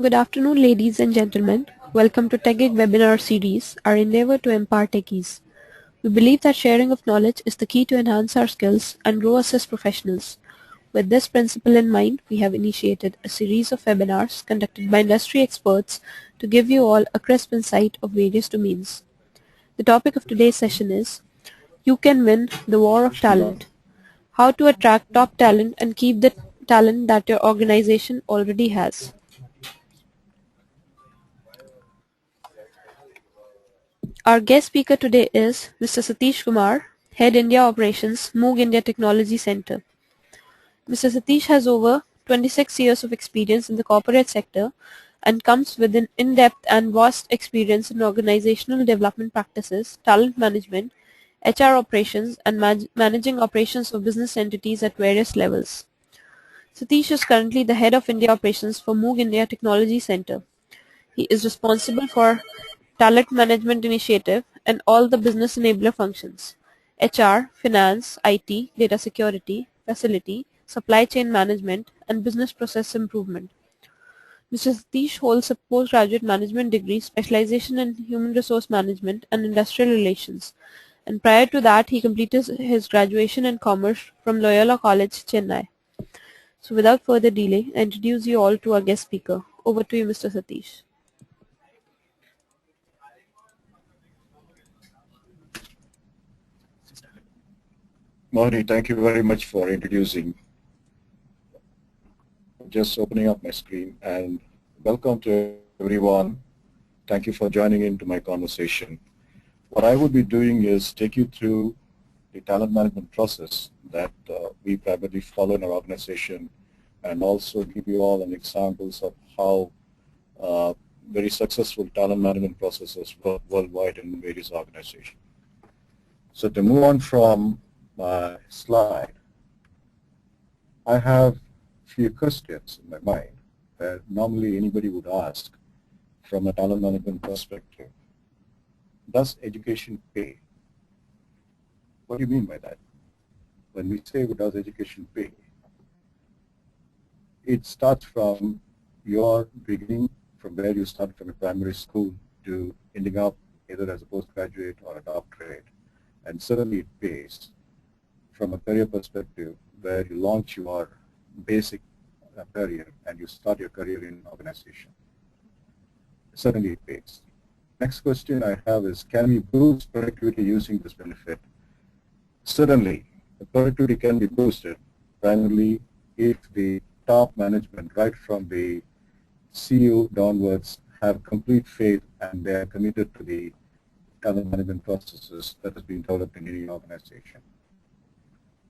Good afternoon, ladies and gentlemen. Welcome to TechGig webinar series, our endeavor to empower techies. We believe that sharing of knowledge is the key to enhance our skills and grow us as professionals. With this principle in mind, we have initiated a series of webinars conducted by industry experts to give you all a crisp insight of various domains. The topic of today's session is You Can Win the War of Talent. How to attract top talent and keep the talent that your organization already has. Our guest speaker today is Mr. Satish Kumar, Head India Operations, Moog India Technology Center. Mr. Satish has over 26 years of experience in the corporate sector and comes with an in-depth and vast experience in organizational development practices, talent management, HR operations, and managing operations of business entities at various levels. Satish is currently the Head of India Operations for Moog India Technology Center. He is responsible for talent management initiative and all the business enabler functions: HR, finance, IT, data security, facility, supply chain management, and business process improvement. Mr. Satish holds a postgraduate management degree specialization in human resource management and industrial relations, and prior to that he completed his graduation in commerce from Loyola College, Chennai. So without further delay, I introduce you all to our guest speaker. Over to you, Mr. Satish. Mohini, thank you very much for introducing. Just opening up my screen, and welcome to everyone. Thank you for joining into my conversation. What I will be doing is take you through the talent management process that we primarily follow in our organization, and also give you all an examples of how very successful talent management processes work worldwide in various organizations. So to move on from my slide, I have a few questions in my mind that normally anybody would ask from a talent management perspective. Does education pay? What do you mean by that? When we say does education pay, it starts from your beginning, from where you start from a primary school to ending up either as a postgraduate or a doctorate. And certainly it pays from a career perspective where you launch your basic career and you start your career in an organization. Certainly it pays. Next question I have is, can we boost productivity using this benefit? Certainly, the productivity can be boosted primarily if the top management, right from the CEO downwards, have complete faith and they are committed to the talent management processes that has been developed in any organization.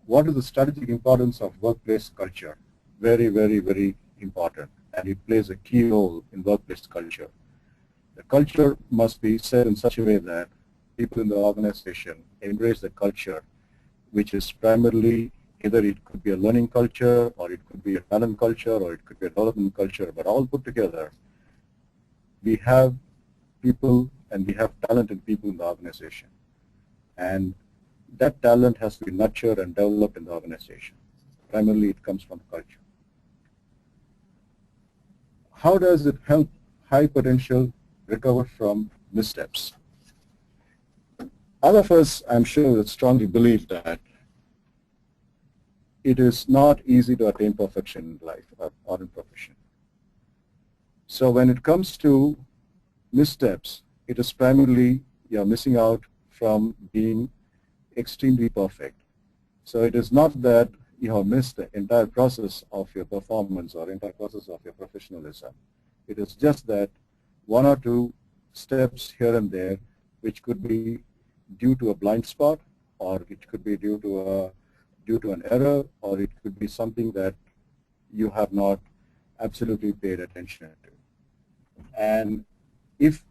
What is the strategic importance of workplace culture? Very, very, very important, and it plays a key role in workplace culture. The culture must be set in such a way that people in the organization embrace the culture, which is primarily either it could be a learning culture, or it could be a talent culture, or it could be a development culture, but all put together, we have people and we have talented people in the organization. And that talent has to be nurtured and developed in the organization. Primarily it comes from culture. How does it help high potential recover from missteps? All of us, I'm sure, strongly believe that it is not easy to attain perfection in life or in profession. So when it comes to missteps, it is primarily you're missing out from being extremely perfect. So it is not that you have missed the entire process of your performance or entire process of your professionalism. It is just that one or two steps here and there, which could be due to a blind spot, or it could be due to an error, or it could be something that you have not absolutely paid attention to. And if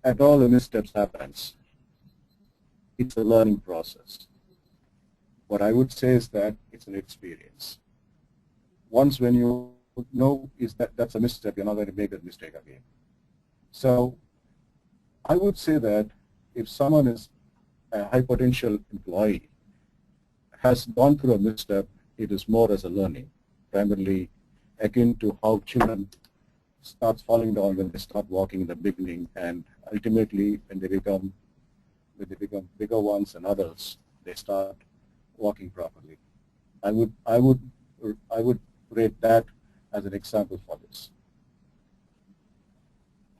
at all a missteps happens, it's a learning process. What I would say is that it's an experience. Once when you know is that that's a misstep, you're not going to make that mistake again. So I would say that if someone is a high potential employee, has gone through a misstep, it is more as a learning, primarily akin to how children starts falling down when they start walking in the beginning, and ultimately when they become bigger ones and adults, they start walking properly. I would rate that as an example for this.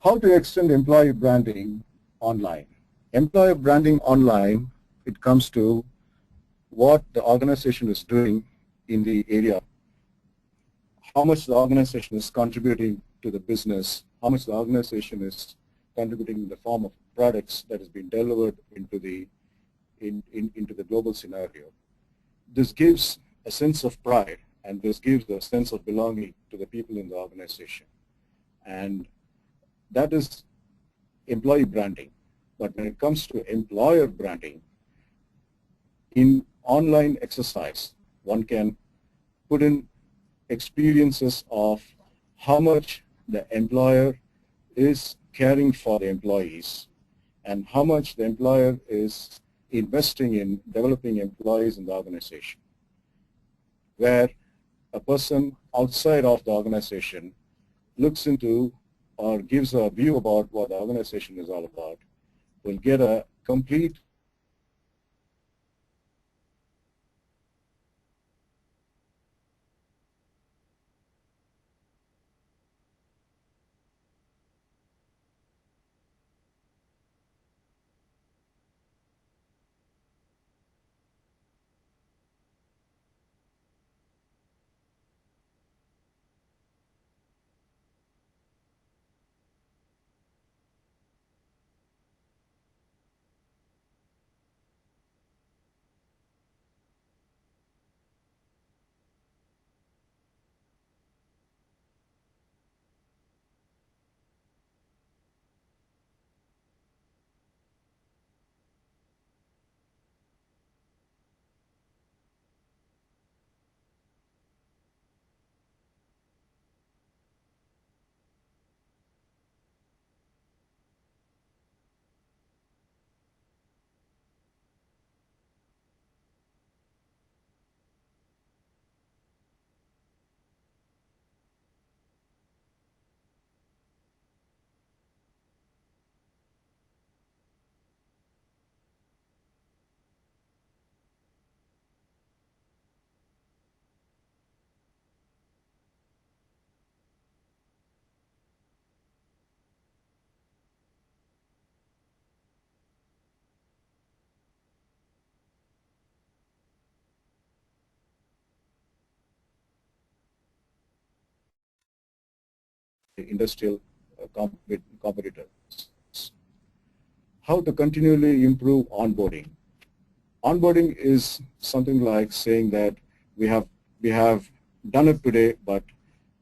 How to extend employee branding online? Employer branding online, it comes to what the organization is doing in the area, how much the organization is contributing to the business, how much the organization is contributing in the form of products that has been delivered into the into the global scenario. This gives a sense of pride, and this gives a sense of belonging to the people in the organization. And that is employee branding. But when it comes to employer branding, in online exercise, one can put in experiences of how much the employer is caring for the employees and how much the employer is investing in developing employees in the organization, where a person outside of the organization looks into or gives a view about what the organization is all about, will get a complete industrial competitors. How to continually improve onboarding. Onboarding is something like saying that we have done it today, but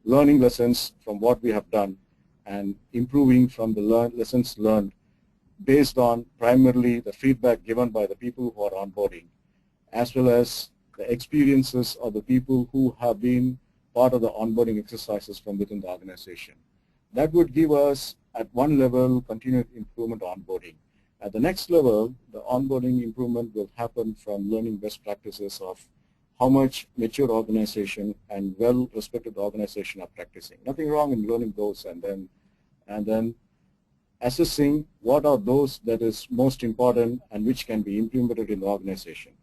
learning lessons from what we have done and improving from the lessons learned based on primarily the feedback given by the people who are onboarding, as well as the experiences of the people who have been part of the onboarding exercises from within the organization. That would give us, at one level, continued improvement onboarding. At the next level, the onboarding improvement will happen from learning best practices of how much mature organization and well-respected organization are practicing. Nothing wrong in learning those, and then assessing what are those that is most important and which can be implemented in the organization.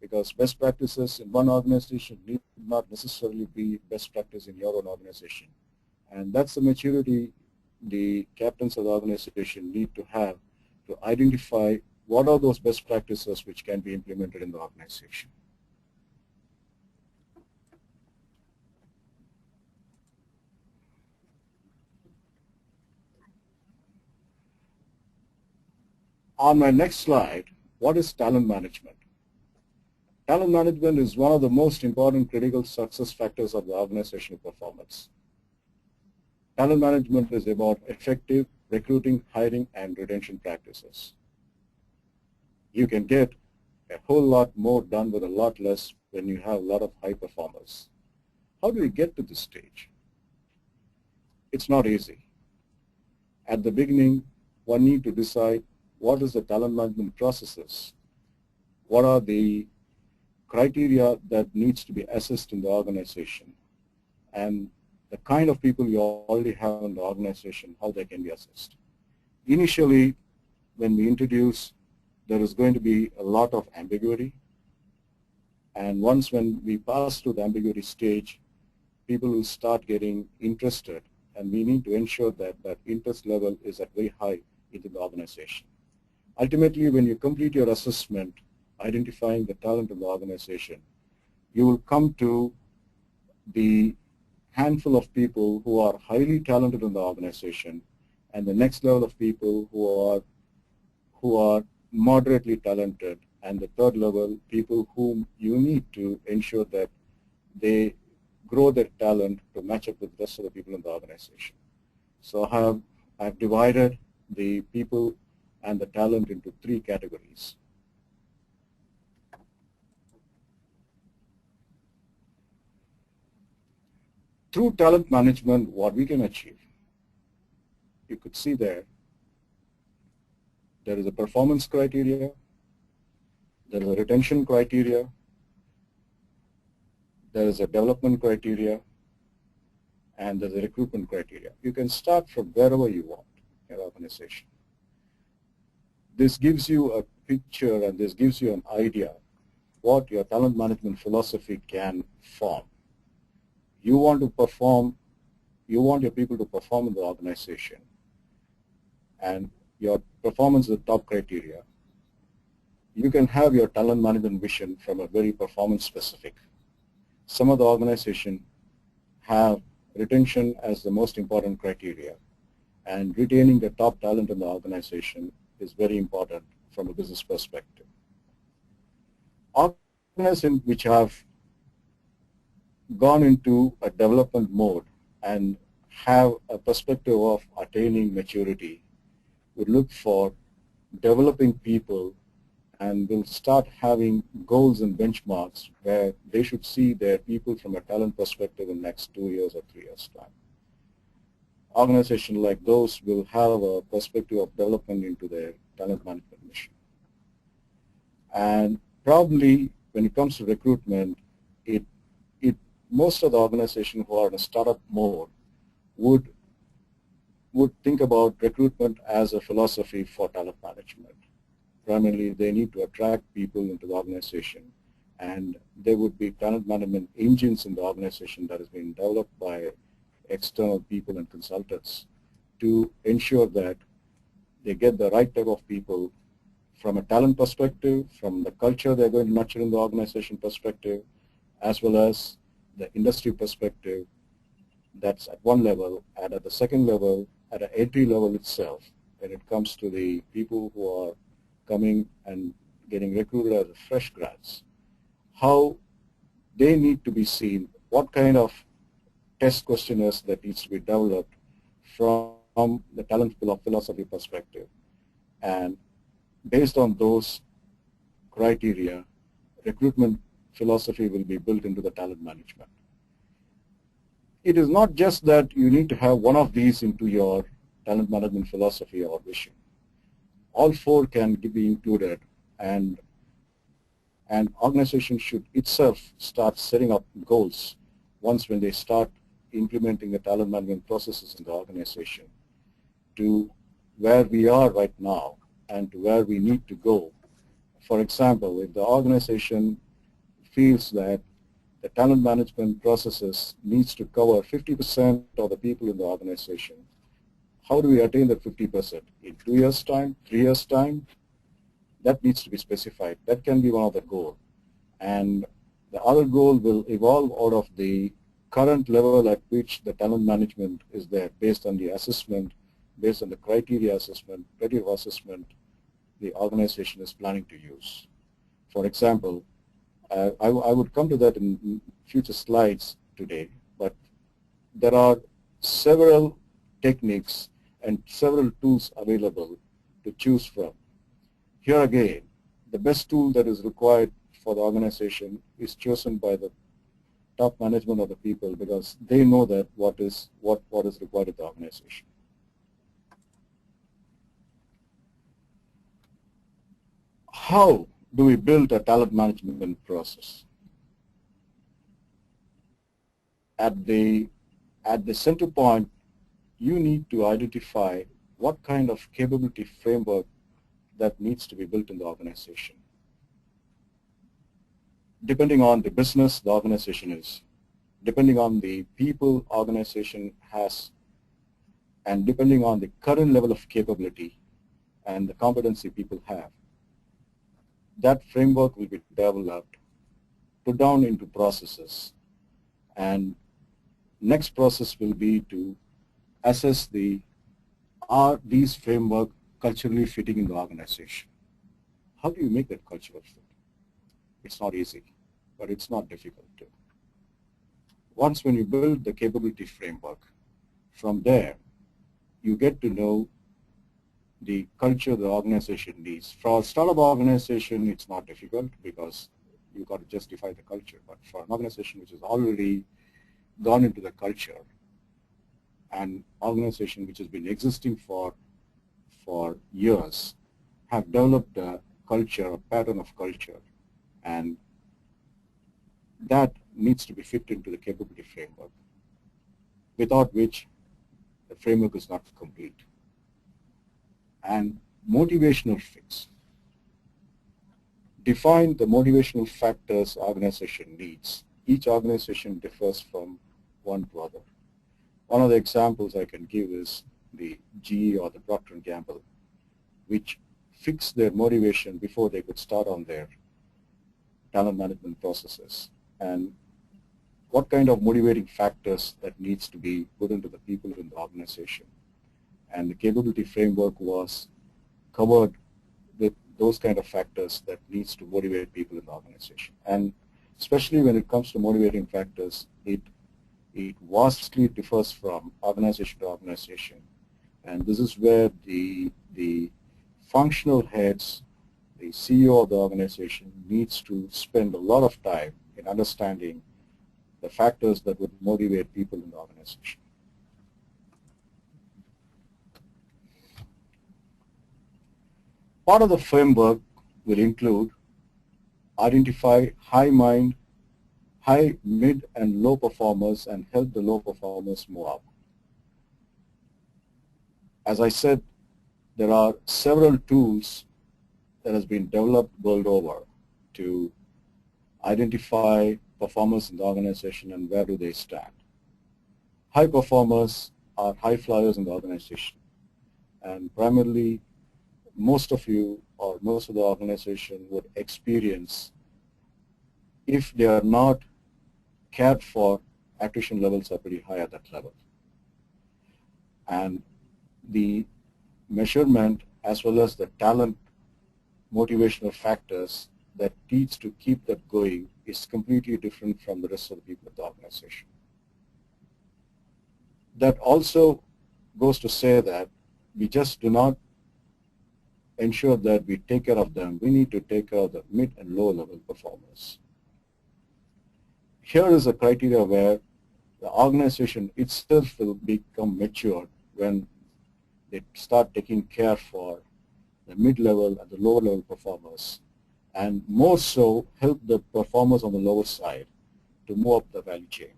Because best practices in one organization need not necessarily be best practice in your own organization. And that's the maturity the captains of the organization need to have to identify what are those best practices which can be implemented in the organization. On my next slide, what is talent management? Talent management is one of the most important critical success factors of the organizational performance. Talent management is about effective recruiting, hiring, and retention practices. You can get a whole lot more done with a lot less when you have a lot of high performers. How do we get to this stage? It's not easy. At the beginning, one needs to decide what is the talent management processes, what are the criteria that needs to be assessed in the organization, and the kind of people you already have in the organization, how they can be assessed. Initially, when we introduce, there is going to be a lot of ambiguity. And once when we pass through the ambiguity stage, people will start getting interested, and we need to ensure that that interest level is at very high into the organization. Ultimately, when you complete your assessment, identifying the talent in the organization, you will come to the handful of people who are highly talented in the organization, and the next level of people who are moderately talented, and the third level, people whom you need to ensure that they grow their talent to match up with the rest of the people in the organization. So I've divided the people and the talent into three categories. Through talent management, what we can achieve, you could see there is a performance criteria, there is a retention criteria, there is a development criteria, and there's a recruitment criteria. You can start from wherever you want in your organization. This gives you a picture, and this gives you an idea what your talent management philosophy can form. You want to perform, you want your people to perform in the organization, and your performance is the top criteria. You can have your talent management vision from a very performance specific. Some of the organizations have retention as the most important criteria, and retaining the top talent in the organization is very important from a business perspective. Organizations which have gone into a development mode and have a perspective of attaining maturity would look for developing people and will start having goals and benchmarks where they should see their people from a talent perspective in the next 2 years or 3 years' time. Organizations like those will have a perspective of development into their talent management mission. And probably when it comes to recruitment, most of the organizations who are in a startup mode would think about recruitment as a philosophy for talent management. Primarily, they need to attract people into the organization, and there would be talent management engines in the organization that has been developed by external people and consultants to ensure that they get the right type of people from a talent perspective, from the culture they're going to nurture in the organization perspective, as well as the industry perspective. That's at one level, and at the second level, at an entry level itself, when it comes to the people who are coming and getting recruited as fresh grads, how they need to be seen, what kind of test questionnaires that needs to be developed from the talent philosophy perspective. And based on those criteria, recruitment philosophy will be built into the talent management. It is not just that you need to have one of these into your talent management philosophy or vision. All four can be included, and an organization should itself start setting up goals once when they start implementing the talent management processes in the organization to where we are right now and to where we need to go. For example, if the organization feels that the talent management processes needs to cover 50% of the people in the organization, how do we attain that 50%? In 2 years' time, 3 years' time? That needs to be specified. That can be one of the goals. And the other goal will evolve out of the current level at which the talent management is there based on the assessment, based on the criteria assessment the organization is planning to use. For example, I would come to that in future slides today, but there are several techniques and several tools available to choose from. Here again, the best tool that is required for the organization is chosen by the top management of the people because they know that what is required of the organization. How do we build a talent management process? At the at the center point, you need to identify what kind of capability framework that needs to be built in the organization. Depending on the business the organization is, depending on the people organization has, and depending on the current level of capability and the competency people have, that framework will be developed, put down into processes, and next process will be to assess are these framework culturally fitting in the organization. How do you make that cultural fit? It's not easy, but it's not difficult too. Once when you build the capability framework, from there you get to know the culture the organization needs. For a startup organization, it's not difficult because you got to justify the culture. But for an organization which has already gone into the culture, an organization which has been existing for years, have developed a culture, a pattern of culture, and that needs to be fit into the capability framework, without which the framework is not complete. And motivational fits. Define the motivational factors organization needs. Each organization differs from one to other. One of the examples I can give is the GE or the Procter & Gamble, which fixed their motivation before they could start on their talent management processes. And what kind of motivating factors that needs to be put into the people in the organization. And the capability framework was covered with those kind of factors that needs to motivate people in the organization. And especially when it comes to motivating factors, it vastly differs from organization to organization. And this is where the functional heads, the CEO of the organization needs to spend a lot of time in understanding the factors that would motivate people in the organization. Part of the framework will include identify high, mid, and low performers and help the low performers move up. As I said, there are several tools that has been developed world over to identify performers in the organization and where do they stand. High performers are high flyers in the organization, and primarily most of you or most of the organization would experience, if they are not cared for, attrition levels are pretty high at that level. And the measurement as well as the talent motivational factors that needs to keep that going is completely different from the rest of the people in the organization. That also goes to say that we just do not ensure that we take care of them. We need to take care of the mid and low level performers. Here is a criteria where the organization itself will become matured when they start taking care for the mid-level and the lower-level performers, and more so help the performers on the lower side to move up the value chain.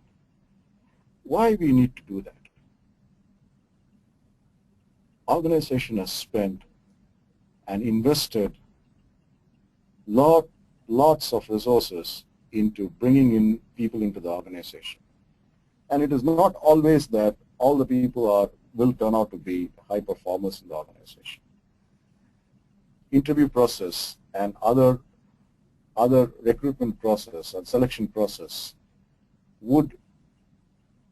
Why we need to do that? Organization has spent and invested lots of resources into bringing in people into the organization. And it is not always that all the people will turn out to be high performers in the organization. Interview process and other recruitment process and selection process would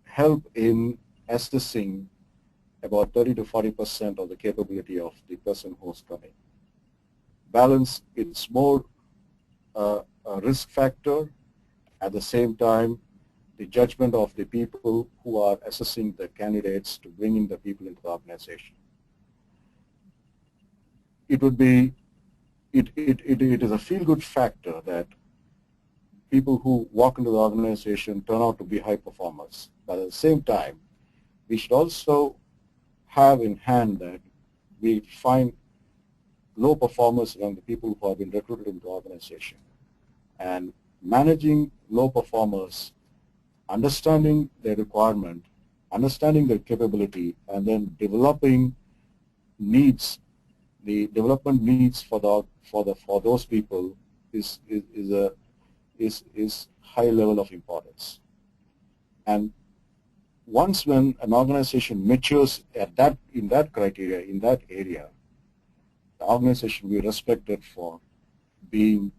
help in assessing about 30 to 40% of the capability of the person who's coming. Balance, it's more a risk factor. At the same time, the judgment of the people who are assessing the candidates to bring in the people into the organization. It would be, it is a feel-good factor that people who walk into the organization turn out to be high performers. But at the same time, we should also have in hand that we find low performers among the people who have been recruited into the organization. And managing low performers, understanding their requirement, understanding their capability, and then developing needs, the development needs for those people is high level of importance. And once when an organization matures in that criteria, in that area, the organization will be respected for being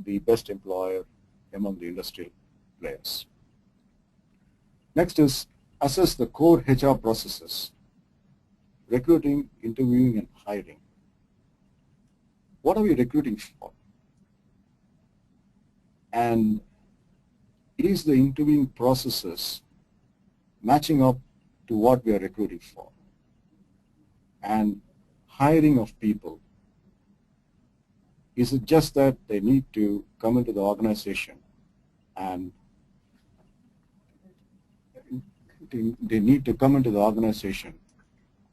the best employer among the industry players. Next is assess the core HR processes: recruiting, interviewing, and hiring. What are we recruiting for? And is the interviewing processes matching up to what we are recruiting for? And hiring of people, is it just that they need to come into the organization and they need to come into the organization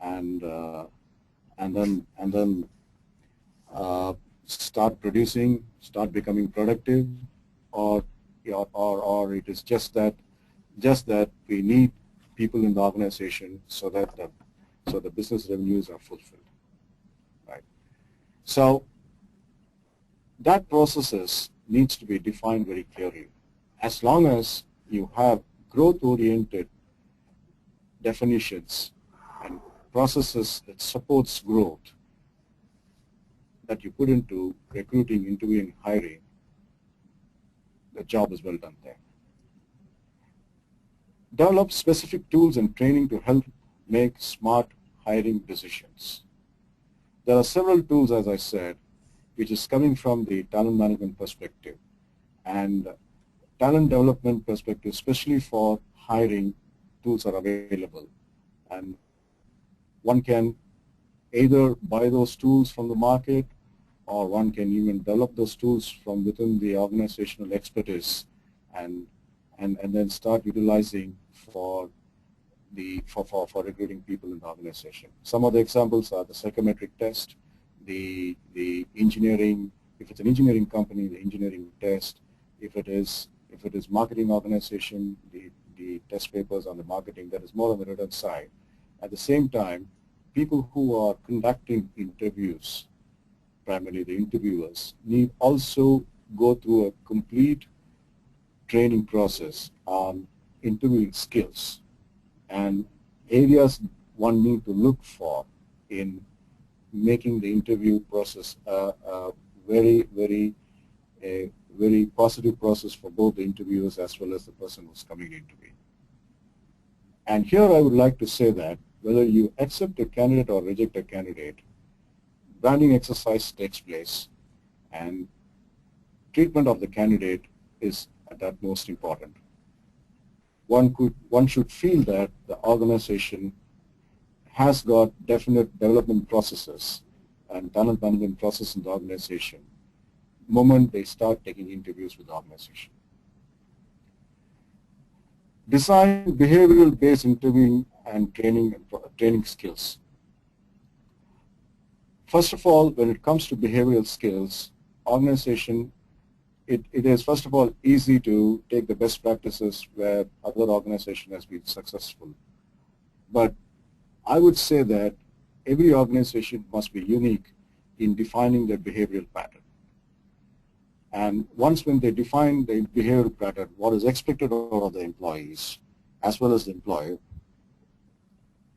and then start producing, start becoming productive, or it is just that we need people in the organization so that the business revenues are fulfilled, right? So that processes needs to be defined very clearly. As long as you have growth-oriented definitions and processes that supports growth that you put into recruiting, interviewing, hiring, the job is well done there. Develop specific tools and training to help make smart hiring decisions. There are several tools, as I said, which is coming from the talent management perspective and talent development perspective, especially for hiring. Tools are available, and one can either buy those tools from the market, or one can even develop those tools from within the organizational expertise and then start utilizing for recruiting people in the organization. Some of the examples are the psychometric test, the engineering, if it's an engineering company, the engineering test. If it is marketing organization, the test papers on the marketing, that is more on the written side. At the same time, people who are conducting interviews, primarily the interviewers, need also go through a complete training process on interviewing skills and areas one need to look for in making the interview process a very positive process for both the interviewers as well as the person who's coming to interview. And here I would like to say that whether you accept a candidate or reject a candidate, branding exercise takes place, and treatment of the candidate is at that most important. One should feel that the organization has got definite development processes and talent management process in the organization the moment they start taking interviews with the organization. Design behavioral-based interviewing and training skills. First of all, when it comes to behavioral skills, organization, it is first of all easy to take the best practices where other organization has been successful. But I would say that every organization must be unique in defining their behavioral pattern. And once when they define the behavioral pattern, what is expected of the employees as well as the employer,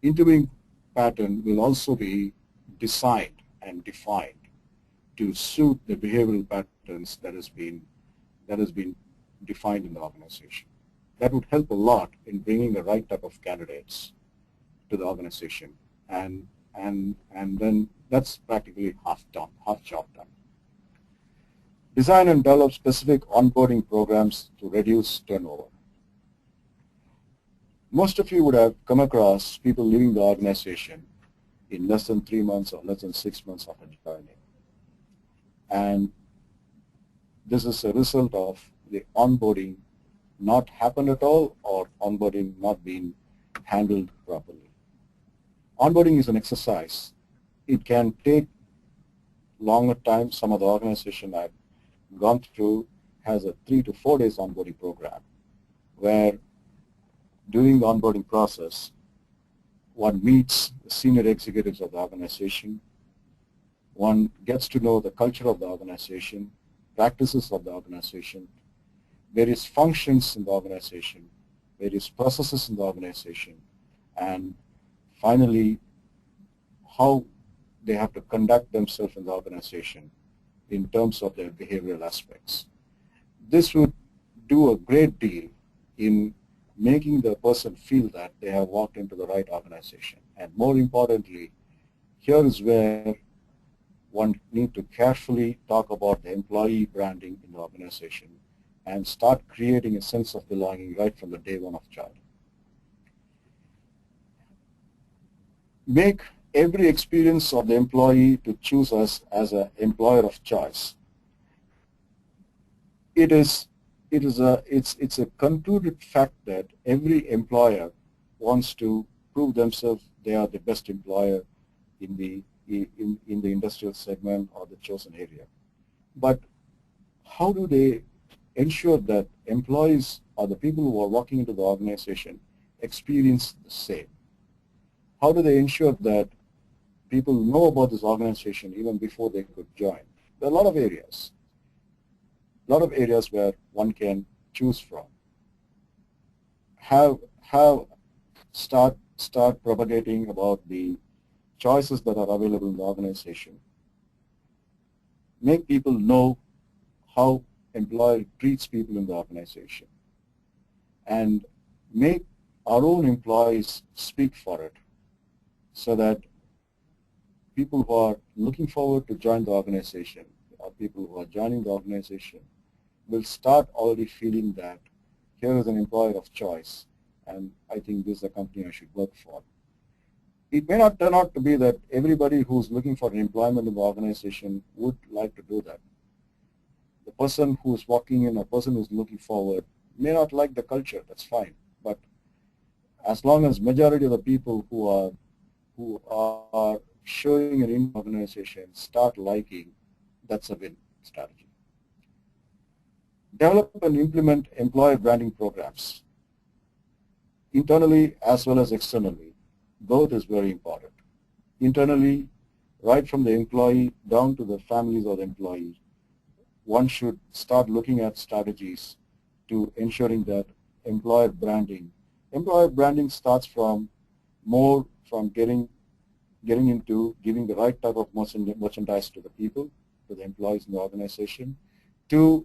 interviewing pattern will also be designed and defined to suit the behavioral patterns that has been defined in the organization. That would help a lot in bringing the right type of candidates to the organization, and then that's practically half job done. Design and develop specific onboarding programs to reduce turnover. Most of you would have come across people leaving the organization in less than 3 months or less than 6 months of joining. And this is a result of the onboarding not happened at all, or onboarding not being handled properly. Onboarding is an exercise. It can take longer time. Some of the organizations I've gone through has a 3 to 4 days onboarding program where during the onboarding process, one meets the senior executives of the organization, one gets to know the culture of the organization, practices of the organization, various functions in the organization, various processes in the organization, and finally how they have to conduct themselves in the organization in terms of their behavioral aspects. This would do a great deal in making the person feel that they have walked into the right organization. And more importantly, here is where one needs to carefully talk about the employee branding in the organization and start creating a sense of belonging right from the day one of job. Make every experience of the employee to choose us as an employer of choice. It's a concluded fact that every employer wants to prove themselves they are the best employer in the industrial segment or the chosen area. But how do they ensure that employees or the people who are walking into the organization experience the same? How do they ensure that people know about this organization even before they could join? There are a lot of areas where one can choose from. Start propagating about the choices that are available in the organization. Make people know how employer treats people in the organization, and make our own employees speak for it, so that people who are looking forward to join the organization or people who are joining the organization will start already feeling that here is an employer of choice, and I think this is a company I should work for. It may not turn out to be that everybody who's looking for employment in the organization would like to do that. The person who's walking in, a person who's looking forward, may not like the culture, that's fine. But as long as majority of the people who are showing an in organization start liking, that's a win strategy. Develop and implement employer branding programs, internally as well as externally. Both is very important. Internally, right from the employee down to the families of the employee, one should start looking at strategies to ensuring that employer branding starts from getting into giving the right type of merchandise to the people, to the employees in the organization, to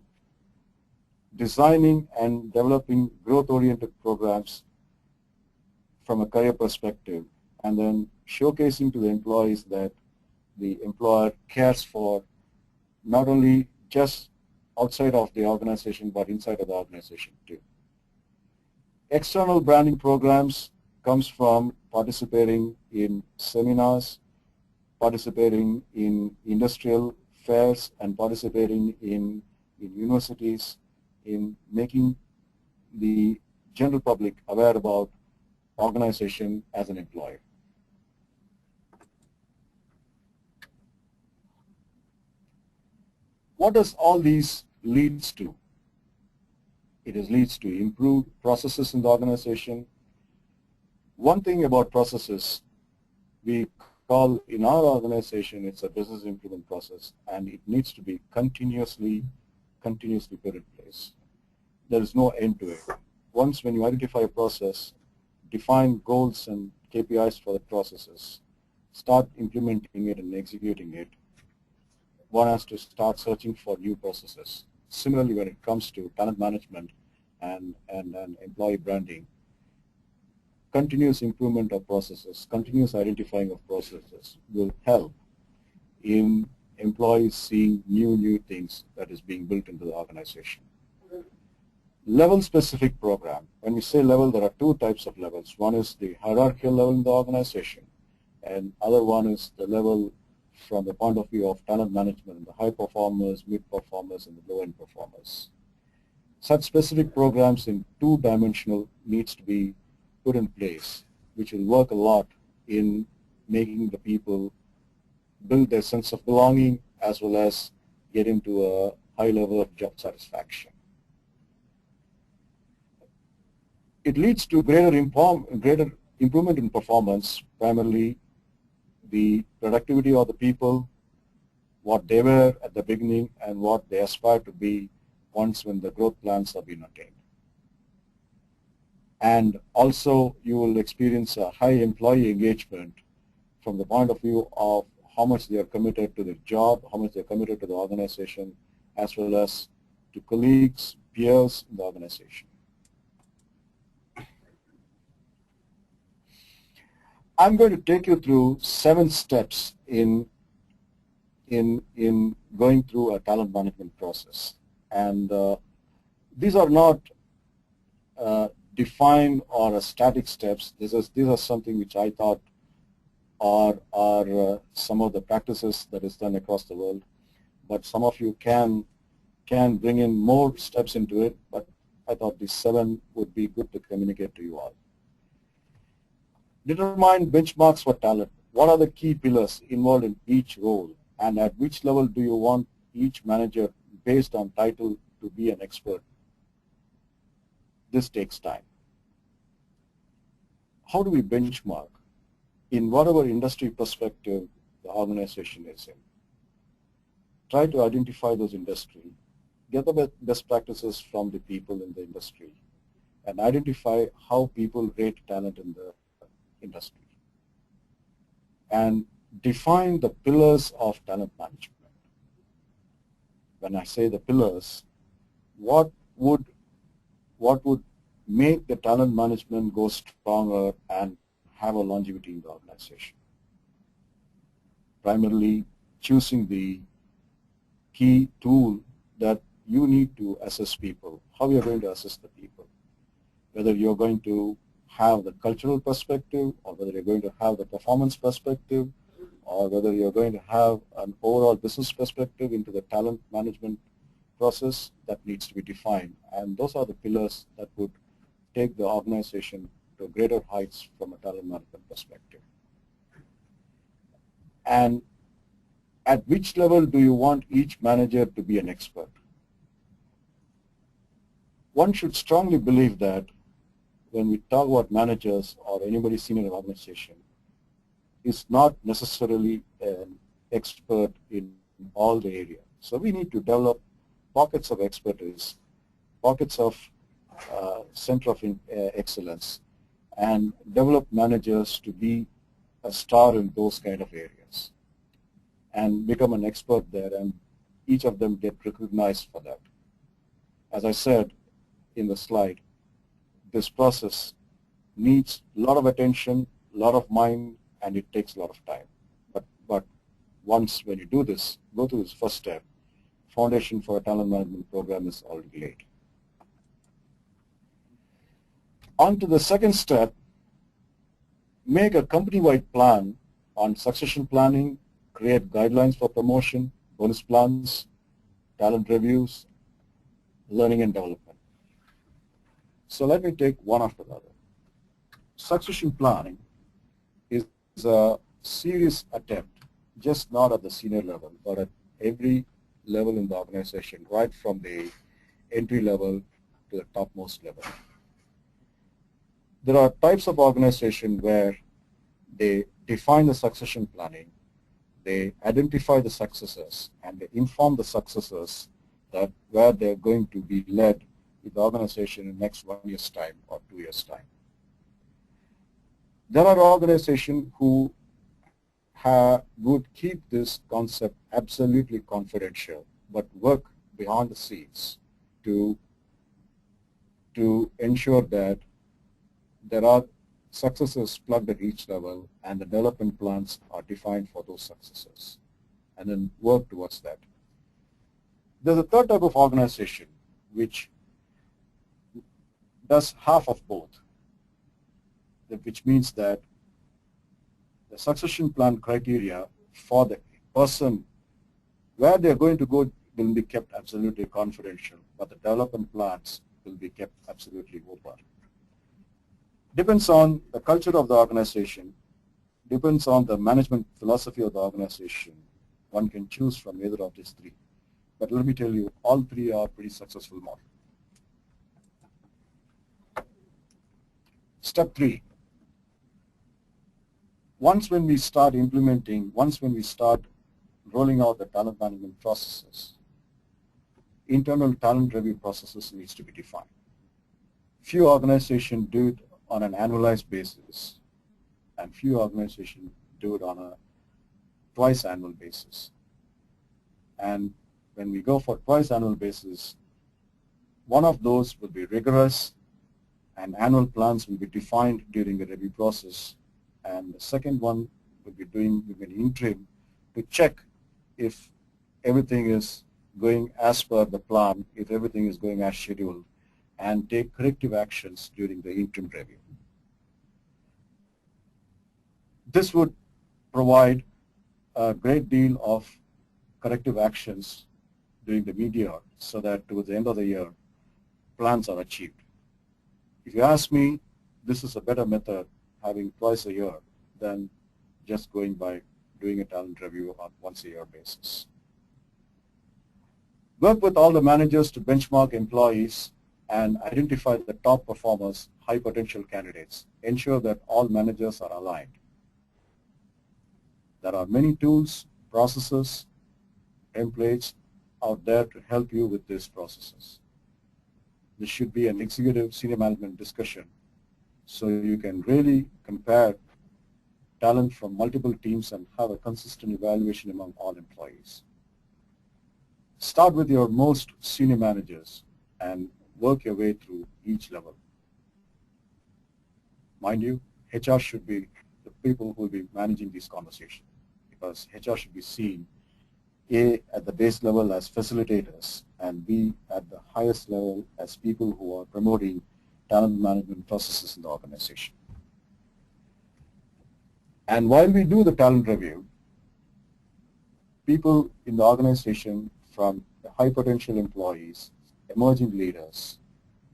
designing and developing growth-oriented programs from a career perspective, and then showcasing to the employees that the employer cares for not only just outside of the organization but inside of the organization too. External branding programs comes from participating in seminars, participating in industrial fairs, and participating in universities, in making the general public aware about organization as an employer. What does all these leads to? It leads to improved processes in the organization. One thing about processes, we call in our organization, it's a business improvement process, and it needs to be continuously put in place. There is no end to it. Once when you identify a process, define goals and KPIs for the processes, start implementing it and executing it, one has to start searching for new processes. Similarly, when it comes to talent management and employee branding, continuous improvement of processes, continuous identifying of processes will help in employees seeing new things that is being built into the organization. Level-specific program. When we say level, there are two types of levels. One is the hierarchical level in the organization, and other one is the level from the point of view of talent management, the high performers, mid performers, and the low-end performers. Such specific programs in two-dimensional needs to be put in place, which will work a lot in making the people build their sense of belonging as well as get into a high level of job satisfaction. It leads to greater improvement in performance, primarily the productivity of the people, what they were at the beginning and what they aspire to be once when the growth plans have been attained. And also you will experience a high employee engagement from the point of view of how much they are committed to their job, how much they are committed to the organization, as well as to colleagues, peers in the organization. I'm going to take you through 7 steps in going through a talent management process. And these are not defined or static steps. These are something which I thought are some of the practices that is done across the world. But some of you can bring in more steps into it, but I thought these 7 would be good to communicate to you all. Determine benchmarks for talent. What are the key pillars involved in each role, and at which level do you want each manager based on title to be an expert? This takes time. How do we benchmark? In whatever industry perspective the organization is in. Try to identify those industry, get the best practices from the people in the industry, and identify how people rate talent in the industry. And define the pillars of talent management. When I say the pillars, what would make the talent management go stronger and have a longevity in the organization? Primarily choosing the key tool that you need to assess people, how you're going to assess the people, whether you're going to have the cultural perspective, or whether you're going to have the performance perspective, or whether you're going to have an overall business perspective into the talent management process, that needs to be defined. And those are the pillars that would take the organization to greater heights from a talent management perspective. And at which level do you want each manager to be an expert? One should strongly believe that when we talk about managers or anybody senior in an organization, is not necessarily an expert in all the area. So we need to develop pockets of expertise, pockets of center of excellence, and develop managers to be a star in those kind of areas and become an expert there, and each of them get recognized for that. As I said in the slide, this process needs a lot of attention, a lot of mind, and it takes a lot of time. But once when you do this, go through this first step, foundation for a talent management program is already laid. On to the second step, make a company-wide plan on succession planning, create guidelines for promotion, bonus plans, talent reviews, learning and development. So let me take one after the other. Succession planning is a serious attempt, just not at the senior level, but at every level in the organization, right from the entry level to the topmost level. There are types of organization where they define the succession planning, they identify the successors, and they inform the successors that where they're going to be led with the organization in the next 1 year's time or 2 years' time. There are organizations who would keep this concept absolutely confidential, but work behind the scenes to ensure that there are successors plugged at each level and the development plans are defined for those successors, and then work towards that. There's a third type of organization which does half of both, which means that the succession plan criteria for the person where they're going to go will be kept absolutely confidential, but the development plans will be kept absolutely open. Depends on the culture of the organization, depends on the management philosophy of the organization. One can choose from either of these three. But let me tell you, all three are pretty successful models. Step 3. Once when we start rolling out the talent management processes, internal talent review processes needs to be defined. Few organizations do it on an annualized basis, and few organizations do it on a twice annual basis. And when we go for twice annual basis, one of those will be rigorous, and annual plans will be defined during the review process, and the second one will be doing an interim to check if everything is going as per the plan, if everything is going as scheduled, and take corrective actions during the interim review. This would provide a great deal of corrective actions during the mid-year so that towards the end of the year, plans are achieved. If you ask me, this is a better method, having twice a year, than just going by doing a talent review on once a year basis. Work with all the managers to benchmark employees and identify the top performers, high potential candidates. Ensure that all managers are aligned. There are many tools, processes, templates out there to help you with these processes. This should be an executive senior management discussion so you can really compare talent from multiple teams and have a consistent evaluation among all employees. Start with your most senior managers and work your way through each level. Mind you, HR should be the people who will be managing these conversations, because HR should be seen A, at the base level as facilitators, and B, at the highest level as people who are promoting talent management processes in the organization. And while we do the talent review, people in the organization, from the high potential employees, emerging leaders,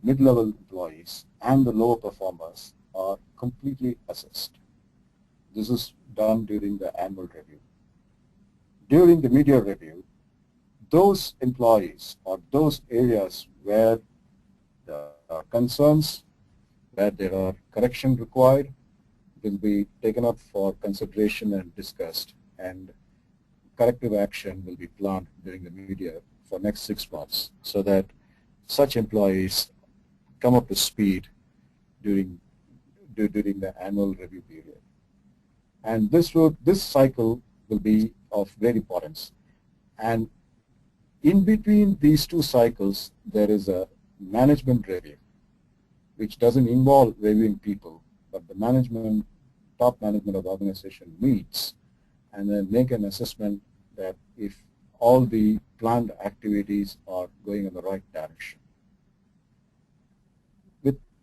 mid-level employees, and the lower performers are completely assessed. This is done during the annual review. During the mid-year review, those employees or those areas where there are concerns, where there are correction required, will be taken up for consideration and discussed, and corrective action will be planned during the mid-year for next 6 months so that such employees come up to speed during the annual review period. And this cycle will be of great importance. And in between these two cycles, there is a management review, which doesn't involve reviewing people, but the top management of the organization meets and then make an assessment that if all the planned activities are going in the right direction,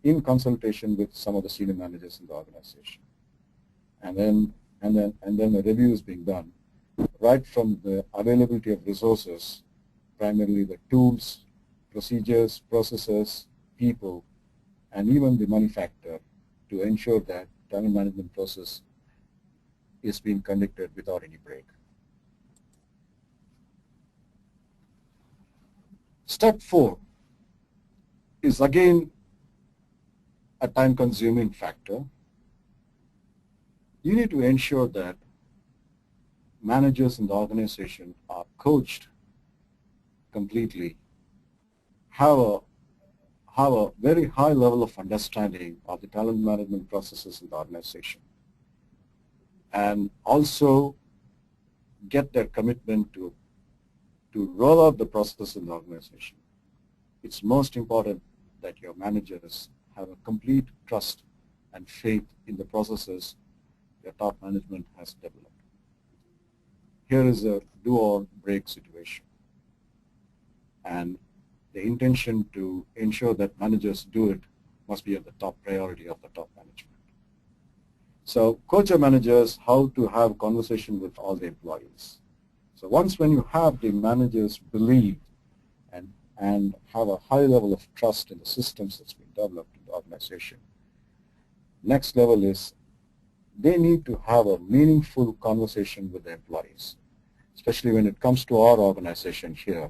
in consultation with some of the senior managers in the organization. And then a review is being done right from the availability of resources, primarily the tools, procedures, processes, people, and even the money factor, to ensure that talent management process is being conducted without any break. Step 4 is again a time-consuming factor. You need to ensure that managers in the organization are coached completely, have a very high level of understanding of the talent management processes in the organization, and also get their commitment to roll out the process in the organization. It's most important that your managers have a complete trust and faith in the processes your top management has developed. Here is a do or break situation, and the intention to ensure that managers do it must be at the top priority of the top management. So coach your managers how to have conversation with all the employees. So once when you have the managers believe and have a high level of trust in the systems that's been developed in the organization, next level is they need to have a meaningful conversation with the employees. Especially when it comes to our organization here,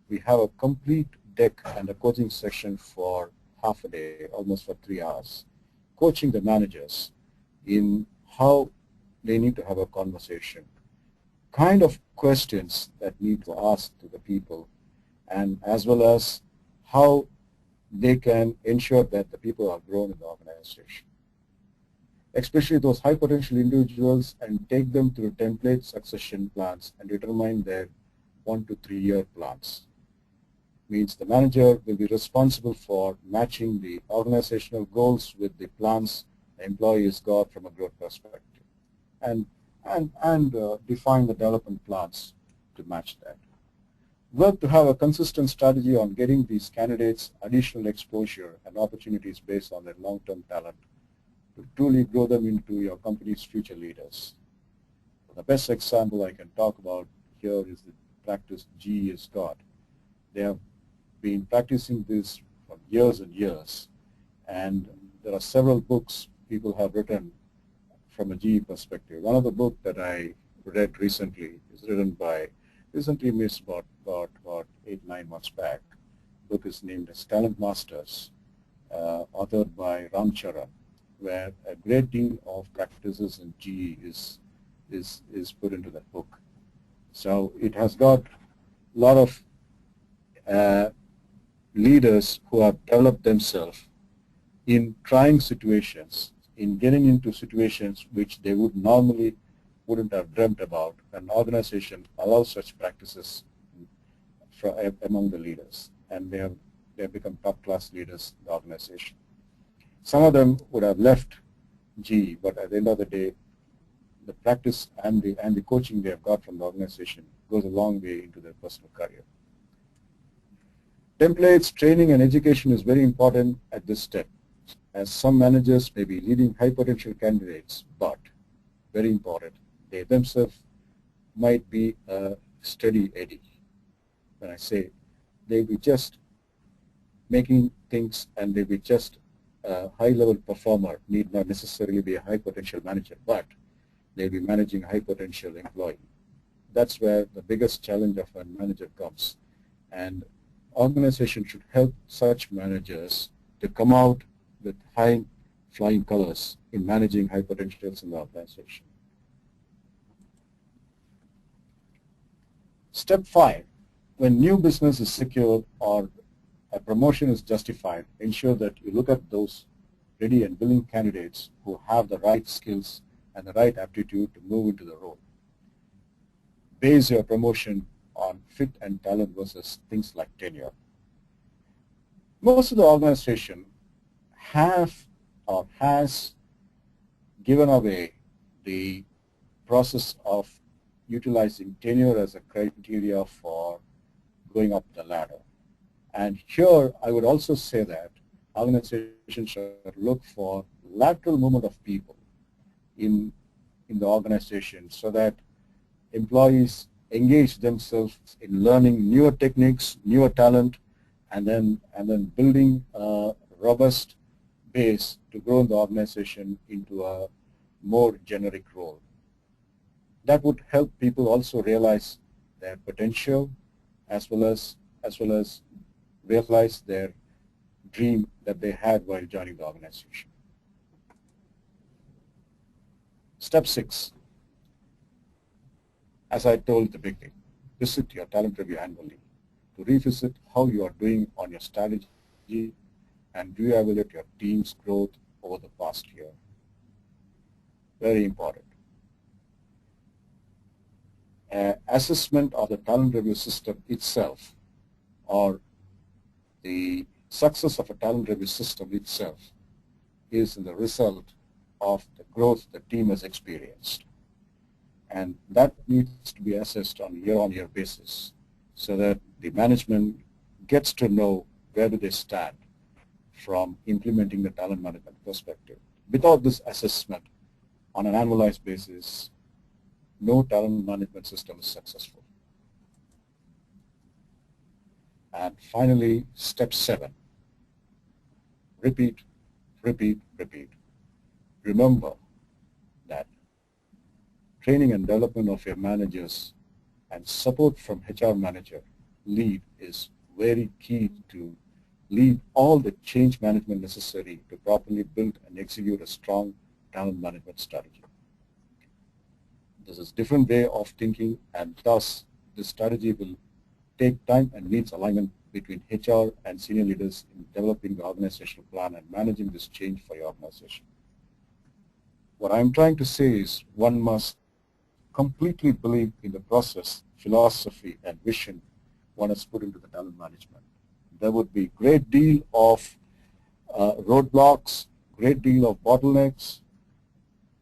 we have a complete deck and a coaching session for half a day, almost for 3 hours, coaching the managers in how they need to have a conversation, kind of questions that need to ask to the people, and as well as how they can ensure that the people are grown in the organization, especially those high potential individuals, and take them through template succession plans and determine their 1 to 3 year plans. Means the manager will be responsible for matching the organizational goals with the plans the employee has got from a growth perspective, and define the development plans to match that. Work to have a consistent strategy on getting these candidates additional exposure and opportunities based on their long-term talent to truly grow them into your company's future leaders. The best example I can talk about here is the practice GE has got. They have been practicing this for years and years, and there are several books people have written from a GE perspective. One of the books that I read recently is recently missed about 8-9 months back. The book is named as Talent Masters, authored by Ram Charan, where a great deal of practices in GE is put into that book. So it has got a lot of leaders who have developed themselves in trying situations, in getting into situations which they wouldn't have dreamt about. An organization allows such practices among the leaders, and they have become top-class leaders in the organization. Some of them would have left GE, but at the end of the day, the practice and the coaching they have got from the organization goes a long way into their personal career. Templates, training, and education is very important at this step, as some managers may be leading high potential candidates, but very important, they themselves might be a steady eddy. When I say they'll be just making things, and they'll be just a high-level performer, need not necessarily be a high-potential manager, but they'll be managing a high-potential employee. That's where the biggest challenge of a manager comes, and organizations should help such managers to come out with high flying colors in managing high potentials in the organization. Step 5, when new business is secured or a promotion is justified, ensure that you look at those ready and willing candidates who have the right skills and the right aptitude to move into the role. Base your promotion on fit and talent versus things like tenure. Most of the organization have or has given away the process of utilizing tenure as a criteria for going up the ladder. And here I would also say that organizations should look for lateral movement of people in the organization, so that employees engage themselves in learning newer techniques, newer talent, and then building a robust base to grow the organization into a more generic role. That would help people also realize their potential, as well as realize their dream that they had while joining the organization. Step 6, as I told at the beginning, visit your talent review annually to revisit how you are doing on your strategy and reevaluate your team's growth over the past year. Very important. Assessment of the talent review system itself, or the success of a talent review system itself, is the result of the growth the team has experienced. And that needs to be assessed on a year-on-year basis, so that the management gets to know where do they stand from implementing the talent management perspective. Without this assessment on an annualized basis, no talent management system is successful. And finally, step 7, repeat, repeat, repeat. Remember that training and development of your managers and support from HR manager lead is very key to lead all the change management necessary to properly build and execute a strong talent management strategy. This is a different way of thinking, and thus this strategy will take time and needs alignment between HR and senior leaders in developing the organizational plan and managing this change for your organization. What I'm trying to say is one must completely believe in the process, philosophy, and vision one has put into the talent management. There would be great deal of roadblocks, great deal of bottlenecks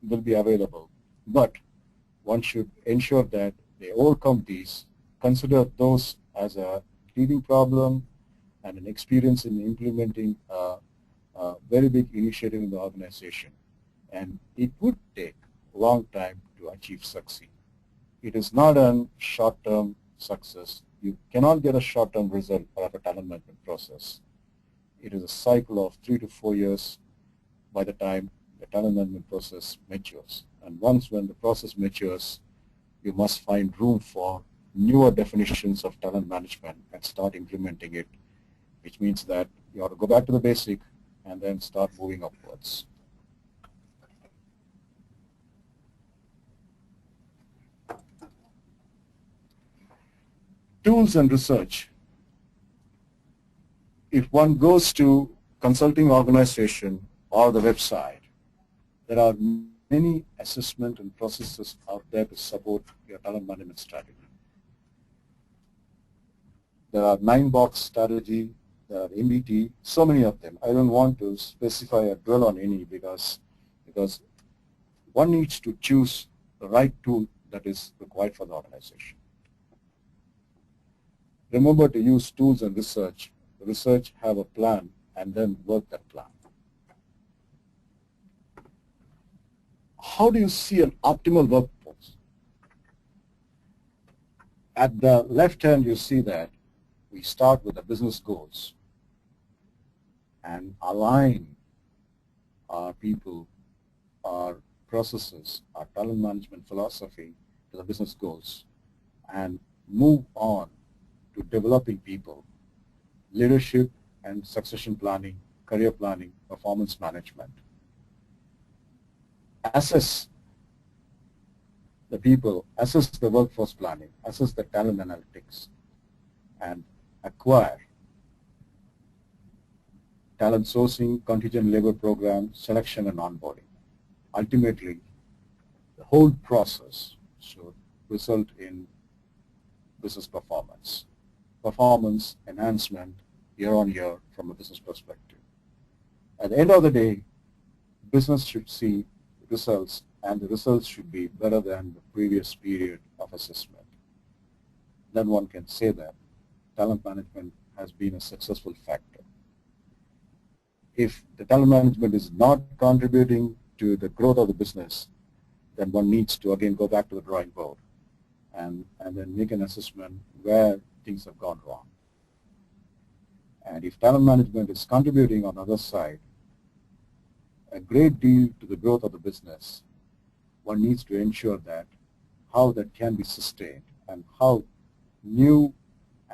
will be available, but one should ensure that they overcome these, consider those as a teething problem and an experience in implementing a very big initiative in the organization. And it would take a long time to achieve succeed. It is not a short-term success. You cannot get a short-term result out of a talent management process. It is a cycle of 3 to 4 years by the time the talent management process matures. And once when the process matures, you must find room for newer definitions of talent management and start implementing it, which means that you ought to go back to the basic and then start moving upwards. Tools and research. If one goes to consulting organization or the website, there are many assessment and processes out there to support your talent management strategy. There are 9-box strategy, there are MBT, so many of them. I don't want to specify or dwell on any because one needs to choose the right tool that is required for the organization. Remember to use tools and research. Research, have a plan, and then work that plan. How do you see an optimal workforce? At the left hand, you see that we start with the business goals and align our people, our processes, our talent management philosophy to the business goals and move on to developing people, leadership and succession planning, career planning, performance management. Assess the people, assess the workforce planning, assess the talent analytics, and acquire talent sourcing, contingent labor program, selection, and onboarding. Ultimately, the whole process should result in business performance. Performance enhancement year on year from a business perspective. At the end of the day, business should see results, and the results should be better than the previous period of assessment. Then one can say that talent management has been a successful factor. If the talent management is not contributing to the growth of the business, then one needs to again go back to the drawing board and then make an assessment where things have gone wrong. And if talent management is contributing on the other side a great deal to the growth of the business, one needs to ensure that how that can be sustained and how new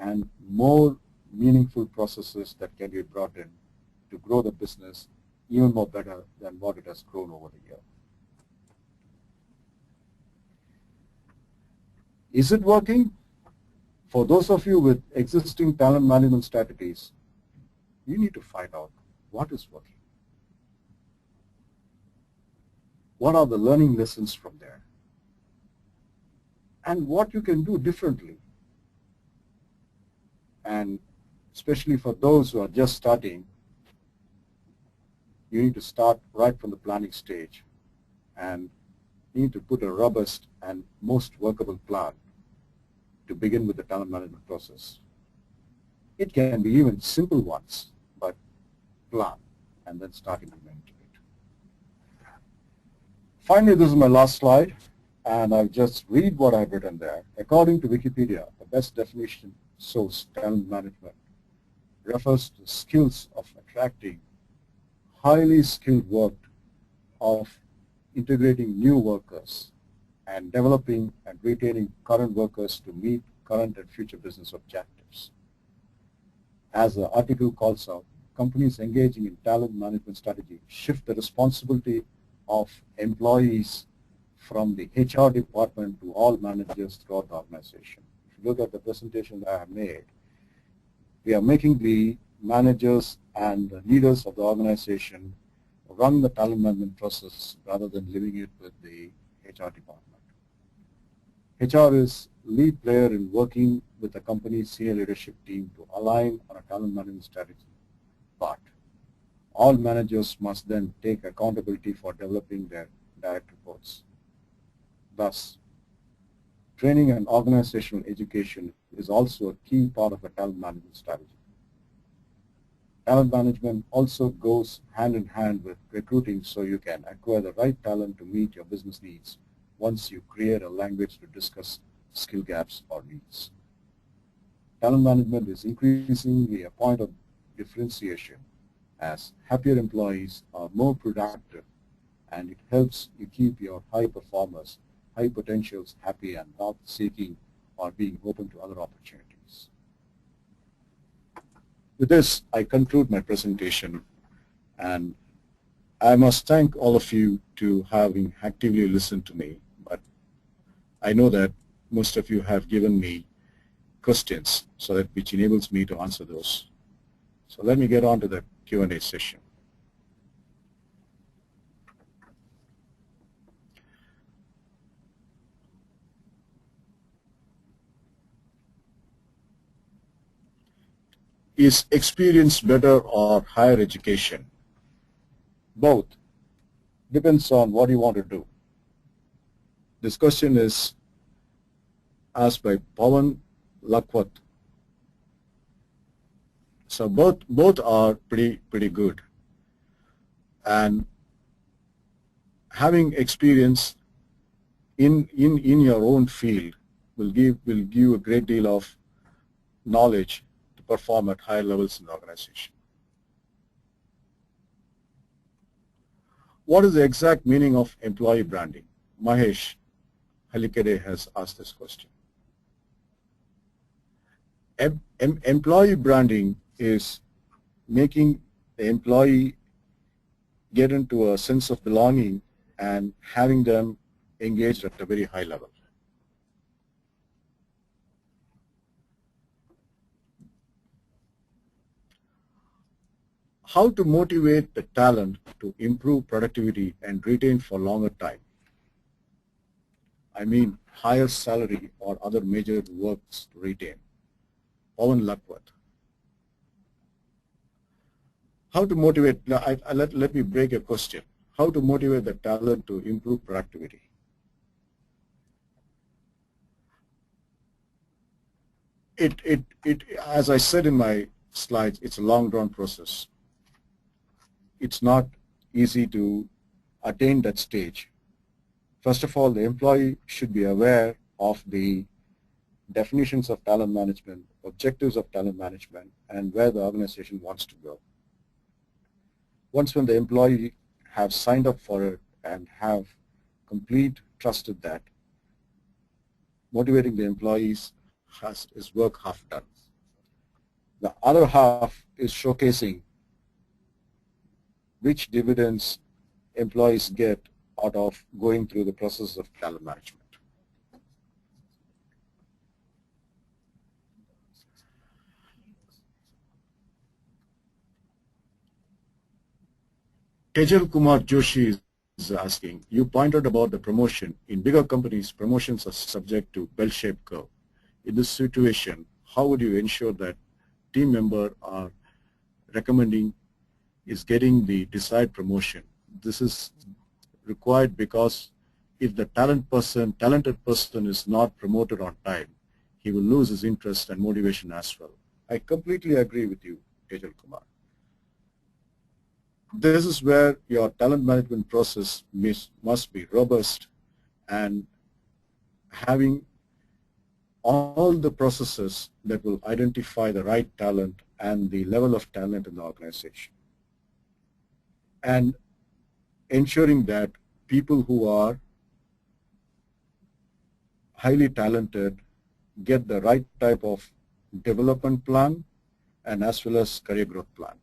and more meaningful processes that can be brought in to grow the business even more better than what it has grown over the year. Is it working? For those of you with existing talent management strategies, you need to find out what is working. What are the learning lessons from there? And what you can do differently. And especially for those who are just starting, you need to start right from the planning stage and you need to put a robust and most workable plan to begin with the talent management process. It can be even simple ones, but plan and then start implementing it. Finally, this is my last slide, and I'll just read what I've written there. According to Wikipedia, the best definition source, talent management, refers to skills of attracting highly skilled work, of integrating new workers, and developing and retaining current workers to meet current and future business objectives. as the article calls out, companies engaging in talent management strategy shift the responsibility of employees from the HR department to all managers throughout the organization. If you look at the presentation that I have made, we are making the managers and the leaders of the organization run the talent management process rather than leaving it with the HR department. HR is lead player in working with the company's senior leadership team to align on a talent management strategy. But all managers must then take accountability for developing their direct reports. Thus, training and organizational education is also a key part of a talent management strategy. Talent management also goes hand in hand with recruiting so you can acquire the right talent to meet your business needs once you create a language to discuss skill gaps or needs. Talent management is increasingly a point of differentiation as happier employees are more productive, and it helps you keep your high performers, high potentials happy and not seeking or being open to other opportunities. With this, I conclude my presentation, and I must thank all of you to having actively listened to me, but I know that most of you have given me questions so that which enables me to answer those. So let me get on to the Q&A session. Is experience better or higher education? Both. Depends on what you want to do. This question is asked by Pawan Lakwat. So both are pretty good. And having experience in your own field will give you a great deal of knowledge to perform at higher levels in the organization. What is the exact meaning of employee branding? Mahesh Halikade has asked this question. Employee branding is making the employee get into a sense of belonging and having them engaged at a very high level. How to motivate the talent to improve productivity and retain for longer time? I mean, higher salary or other major works to retain. Pawan Lakwat. How to motivate, now let me break a question. How to motivate the talent to improve productivity? As I said in my slides, it's a long drawn process. It's not easy to attain that stage. First of all, the employee should be aware of the definitions of talent management, objectives of talent management, and where the organization wants to go. Once when the employee have signed up for it and have complete trust in that, motivating the employees is work half done. The other half is showcasing which dividends employees get out of going through the process of talent management. Tejal Kumar Joshi is asking, you pointed about the promotion. In bigger companies, promotions are subject to bell-shaped curve. In this situation, how would you ensure that team member are recommending is getting the desired promotion? This is required because if the talented person is not promoted on time, he will lose his interest and motivation as well. I completely agree with you, Tejal Kumar. This is where your talent management process must be robust and having all the processes that will identify the right talent and the level of talent in the organization. And ensuring that people who are highly talented get the right type of development plan and as well as career growth plan.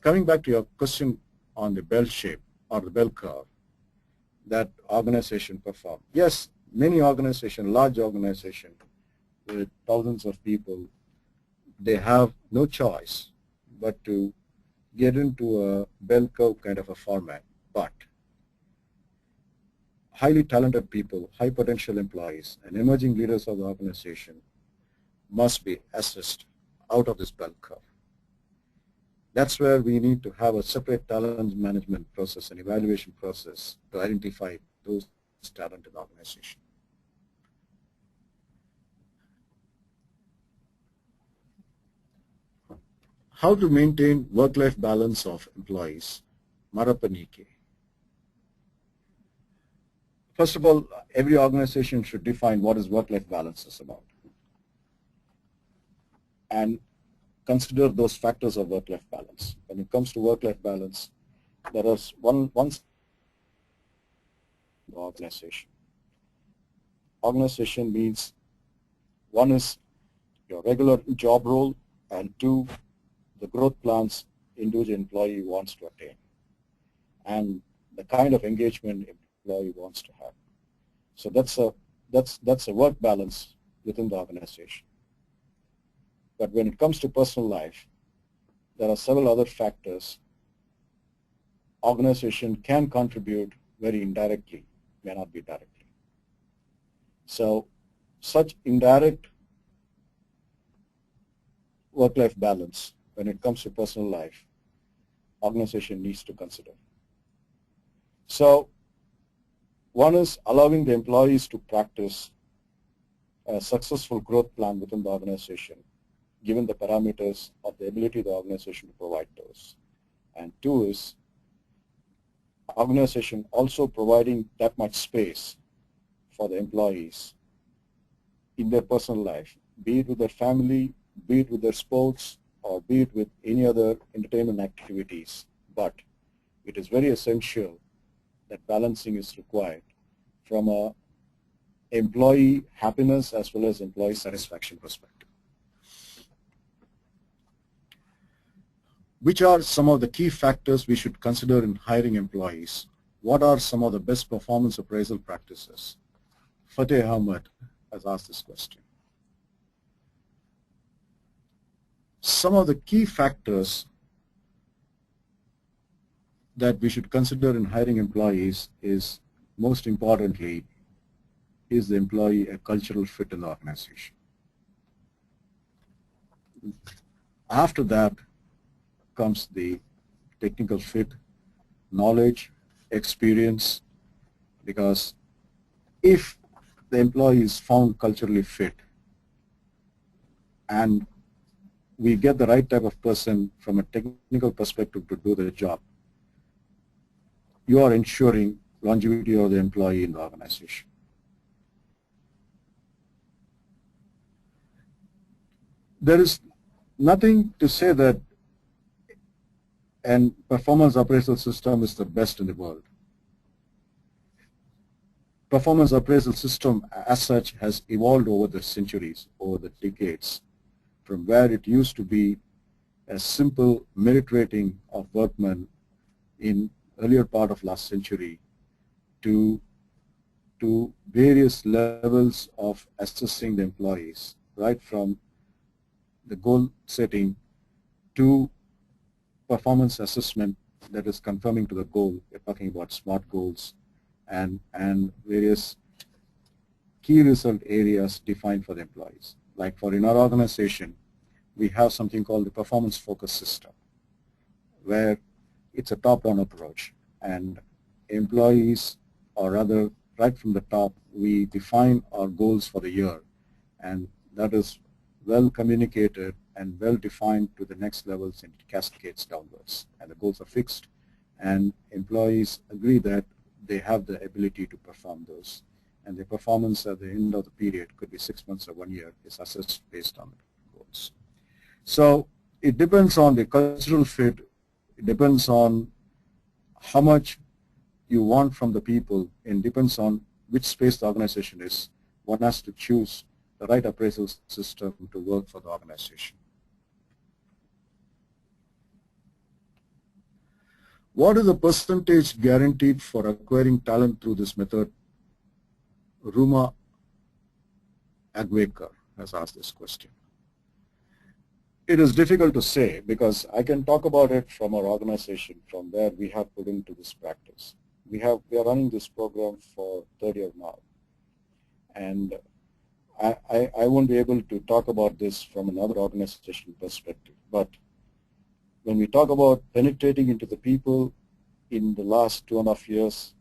Coming back to your question on the bell shape or the bell curve that organization perform. Yes, many organizations, large organizations with thousands of people, they have no choice but to get into a bell curve kind of a format. But highly talented people, high potential employees, and emerging leaders of the organization must be assessed out of this bell curve. That's where we need to have a separate talent management process and evaluation process to identify those talent in the organization. How to maintain work-life balance of employees? Marapanike. First of all, every organization should define what is work-life balance is about and consider those factors of work-life balance. When it comes to work-life balance, there is one organization. Organization means one is your regular job role, and two, the growth plans individual employee wants to attain, and the kind of engagement employee wants to have. So that's a work balance within the organization. But when it comes to personal life, there are several other factors organization can contribute very indirectly, may not be directly. So such indirect work-life balance when it comes to personal life, organization needs to consider. So one is allowing the employees to practice a successful growth plan within the organization, given the parameters of the ability of the organization to provide those. And two is organization also providing that much space for the employees in their personal life, be it with their family, be it with their sports, or be it with any other entertainment activities. But it is very essential that balancing is required from a employee happiness as well as employee satisfaction perspective. Which are some of the key factors we should consider in hiring employees? What are some of the best performance appraisal practices? Fateh Ahmed has asked this question. Some of the key factors that we should consider in hiring employees is, most importantly, is the employee a cultural fit in the organization? After that comes the technical fit, knowledge, experience, because if the employee is found culturally fit and we get the right type of person from a technical perspective to do the job, you are ensuring longevity of the employee in the organization. There is nothing to say that a performance appraisal system is the best in the world. Performance appraisal system as such has evolved over the centuries, over the decades, from where it used to be a simple merit rating of workmen in earlier part of last century to various levels of assessing the employees, right from the goal setting to performance assessment that is conforming to the goal. We're talking about SMART goals and various key result areas defined for the employees. Like in our organization, we have something called the performance focus system, where it's a top-down approach, and employees, or rather right from the top, we define our goals for the year, and that is well communicated and well defined to the next levels, and it cascades downwards, and the goals are fixed, and employees agree that they have the ability to perform those, and the performance at the end of the period, could be 6 months or 1 year, is assessed based on the goals. So it depends on the cultural fit, it depends on how much you want from the people, and depends on which space the organization is. One has to choose the right appraisal system to work for the organization. What is the percentage guaranteed for acquiring talent through this method? Ruma Agwekar has asked this question. It is difficult to say because I can talk about it from our organization, from where we have put into this practice. We are running this program for third year now, and I won't be able to talk about this from another organizational perspective. But when we talk about penetrating into the people in the last 2.5 years,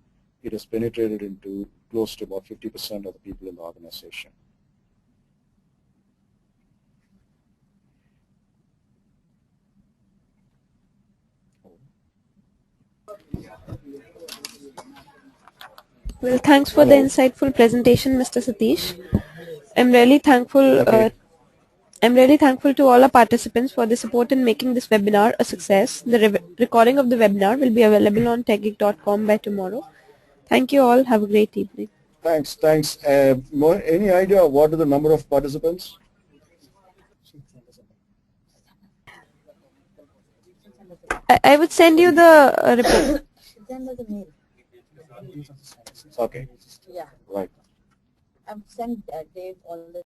it has penetrated into close to about 50% of the people in the organization. Well, thanks for the insightful presentation, Mr. Satish. I'm really thankful. Okay. I'm really thankful to all our participants for the support in making this webinar a success. The recording of the webinar will be available on techgeek.com by tomorrow. Thank you all. Have a great evening. Thanks. Any idea what are the number of participants? I would send you the report. Okay. Yeah. Right. I've sent Dave all the